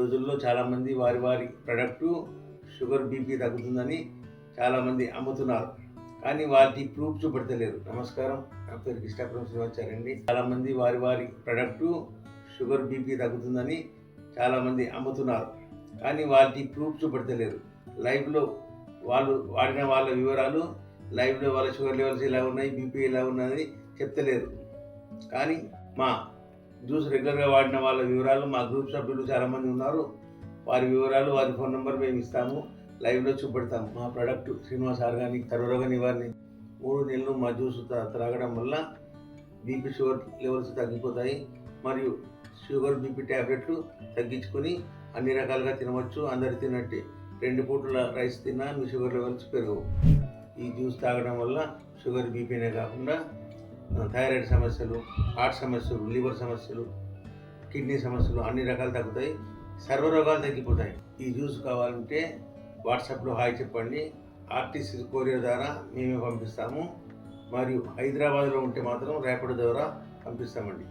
రోజుల్లో చాలామంది వారి వారి ప్రొడక్టు షుగర్ బీపీ తగ్గుతుందని చాలామంది అమ్ముతున్నారు, కానీ వాటి ప్రూఫ్ చూపెడతలేరు. నమస్కారం, నా పేరు కృష్ణాపురం శ్రీనివాచారండి. చాలామంది వారి వారి ప్రొడక్టు షుగర్ బీపీ తగ్గుతుందని చాలామంది అమ్ముతున్నారు, కానీ వాటి ప్రూఫ్ చూపెడతలేరు. లైవ్లో వాళ్ళు వాడిన వాళ్ళ వివరాలు, లైవ్లో వాళ్ళ షుగర్ లెవెల్స్ ఇలా ఉన్నాయి, బీపీ ఇలా ఉన్నది చెప్తలేరు. కానీ మా జ్యూస్ రెగ్యులర్గా వాడిన వాళ్ళ వివరాలు మా గ్రూప్ సభ్యులు చాలామంది ఉన్నారు. వారి వివరాలు, వారి ఫోన్ నెంబర్ మేము ఇస్తాము, లైవ్లో చూపెడతాము. మా ప్రోడక్ట్ శ్రీనివాస్ ఆర్గానిక్ సర్వరోగ నివారణ 3 నెలలు మా జ్యూస్ త్రాగడం వల్ల బీపీ షుగర్ లెవెల్స్ తగ్గిపోతాయి. మరియు షుగర్ బీపీ ట్యాబ్లెట్లు తగ్గించుకొని అన్ని రకాలుగా తినవచ్చు. అందరు తిన్నట్టే 2 పూటల రైస్ తిన్నా మీ షుగర్ లెవెల్స్ పెరగవు. ఈ జ్యూస్ తాగడం వల్ల షుగర్ బీపీనే కాకుండా థైరాయిడ్ సమస్యలు, హార్ట్ సమస్యలు, లివర్ సమస్యలు, కిడ్నీ సమస్యలు అన్ని రకాలు తగ్గుతాయి. సర్వరోగాలు తగ్గిపోతాయి. ఈ జ్యూస్ కావాలంటే వాట్సాప్లో హాయ్ చెప్పండి. ఆర్టీసీ కొరియర్ ద్వారా మేమే పంపిస్తాము. మరియు హైదరాబాద్లో ఉంటే మాత్రం ర్యాపిడో ద్వారా పంపిస్తామండి.